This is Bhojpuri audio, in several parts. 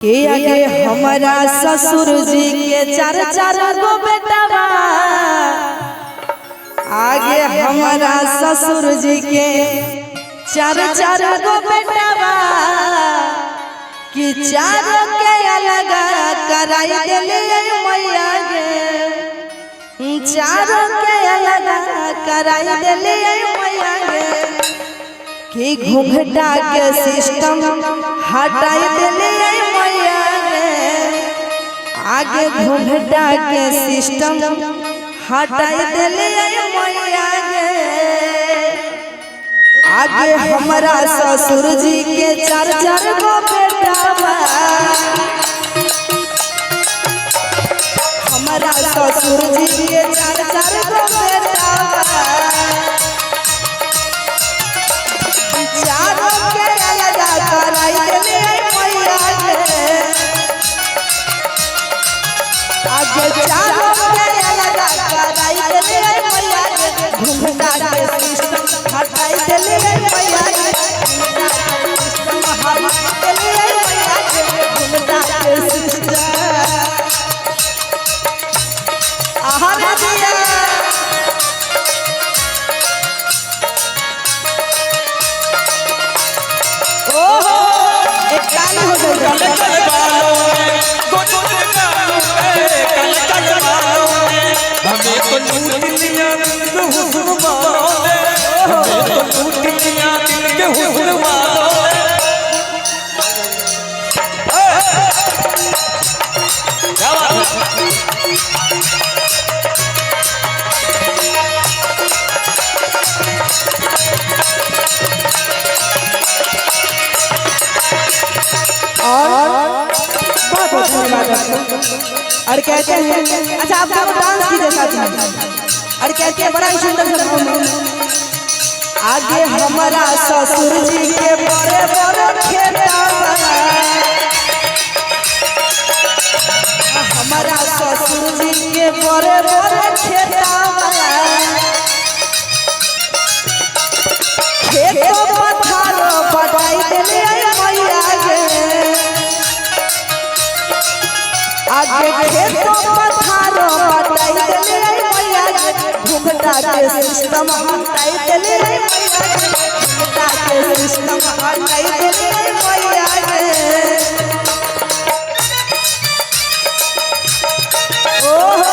के आगे हमारा ससुर जी के चार चार गो बेटा, आगे हमारा ससुर जी के चार चार गो बेटा कि चारों के अलग कराई दिले मैया गे, चारों के अलग कराई दिले मैया गे कि घूंघटा के सिस्टम हटाई दिले मैया गे, आगे घूंघटा के सिस्टम हटाई दिले मैया गे, आगे हमारा ससुर जी के चार चार गो बेटा, हमारा ससुर जी के चार चार गो बेटा, चारों के अलग कराई दिले मैया गे, आगे चारों के अलग कराई दिले मैया गे, घूंघटा के सिस्टम हटाई दिले मैया गे, घूंघटा के सिस्टम हटाई दिले मैया गे, घूंघटा के सिस्टम आहा दिया और कहते हैं अच्छा आप डांस कीजिए साथ में, और कहते हैं बड़ा ही सुंदर आगे हमारा ससुर जी के बड़े बड़े खेता, हमारा ससुर जी के बड़े बड़े खेता, खेतों पथारों बढ़ाई दिले मैया गे, आगे खेतों पथारों बढ़ाई दिले मैया गे, घूंघटा के सिस्टम हटाई दिले मैया गे, घूंघटा के सिस्टम हटाई दिले मैया गे, ओहो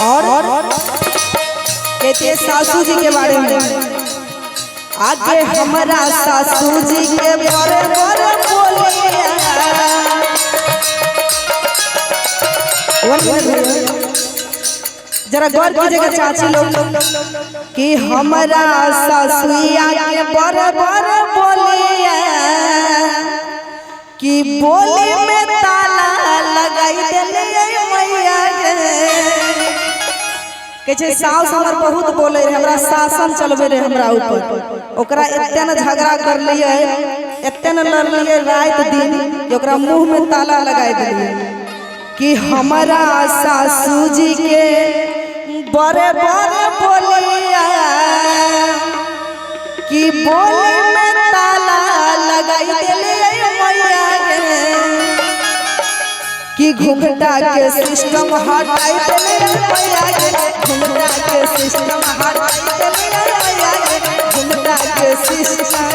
और कहते सासू जी के बारे में, आगे हमारा सासू जी के बड़े बड़े बोले, जरा गौर कीजिएगा चाची लोग कि हमारा सासुया के बड़े बड़े बोले कि बोले में ताला लगाई दिले मैया गे, कहै सास हमर बहुत बोले रहे, हमरा शासन चलबे रहे हमरा ऊपर, ओकरा एते न झगड़ा कर लिए, एते न लड़लिए रात दिन कि ओकरा मुंह में ताला लगाई दिए कि हमारा सासू जी के बड़े बड़े बोलिया कि बोले में ताला लगाई दिले मैया गे, कि घूंघटा के सिस्टम हटाई दिले मैया गे, घूंघटा के सिस्टम हटाई दिले मैया गे, घूंघटा के सिस्टम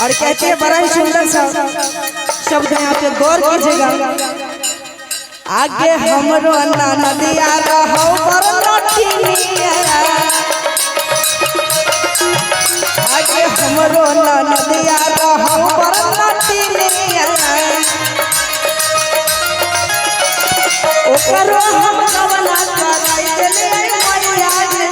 और कहते हैं बड़ा ही सुंदर सा शब्द है, यहाँ पे गौर कीजिएगा। आगे हमरो नदिया रहो बरलठिनिया, आगे हमरो नदिया रहो बरलठिनिया, ओकरो हम कवना कराई देले मैया गे,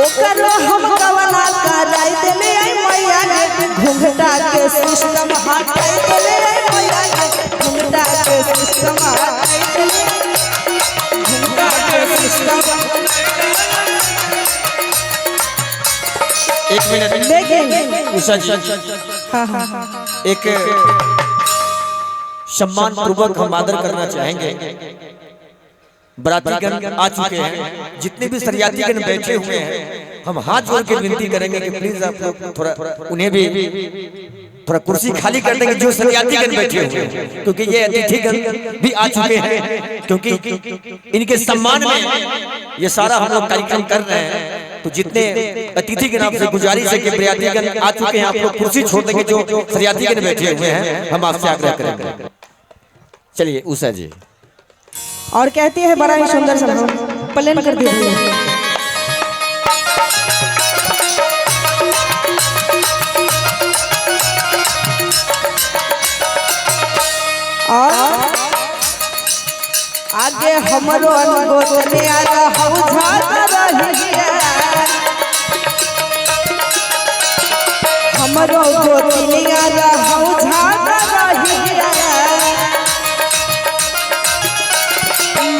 ओकरो हम कवना कराई देले मैया गे, घुंघटा के सिस्टम हटाई देले मैया गे, घुंघटा के सिस्टम हटाई देले, घुंघटा के सिस्टम। एक मिनट लेकिन उषा जी, हाँ हाँ एक सम्मान पूर्वक हम आदर करना चाहेंगे। बरातीगण आ चुके हैं, जितने भी सरियातीगण बैठे हुए हैं, हम हाथ जोड़ के विनती करेंगे कि प्लीज आप लोग थोड़ा उन्हें भी थोड़ा कुर्सी खाली कर देंगे जो सरियातीगण बैठे हुए हैं, क्योंकि ये अतिथिगण भी आ चुके हैं, क्योंकि इनके सम्मान में ये सारा हम लोग कार्यक्रम कर रहे हैं। तो जितने अतिथिगण आपसे गुजारिश है कि बरातीगण आ चुके हैं, आप लोग कुर्सी छोड़ देंगे जो सरियातीगण बैठे हुए हैं, हम आपसे आग्रह करेंगे। चलिए उषा जी। और कहती है बड़ा ही सुंदर सा प्लेन कर दीजिए। और आगे हमरो अनगोतने आ रहू झाता रहिए, हमरो गोतनी आ रहू झाता रहिए,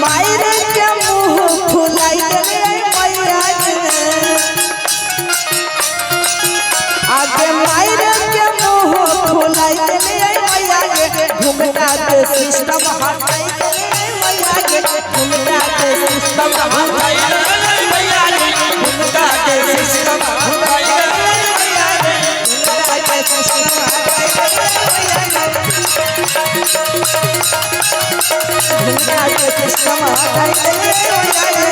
मायरे के मुंह फुलाई देले मैया गे, आगे मायरे के मुंह फुलाई देले मैया गे, घुंघटा के सिस्टम हटाई देले मैया गे, घुंघटा के सिस्टम हटाई देले मैया गे, घुंघटा के सिस्टम हटाई देले मैया गे, घुंघटा के सिस्टम हटाई देले मैया गे, घुंघटा के सिस्टम हटाई देले मैया गे।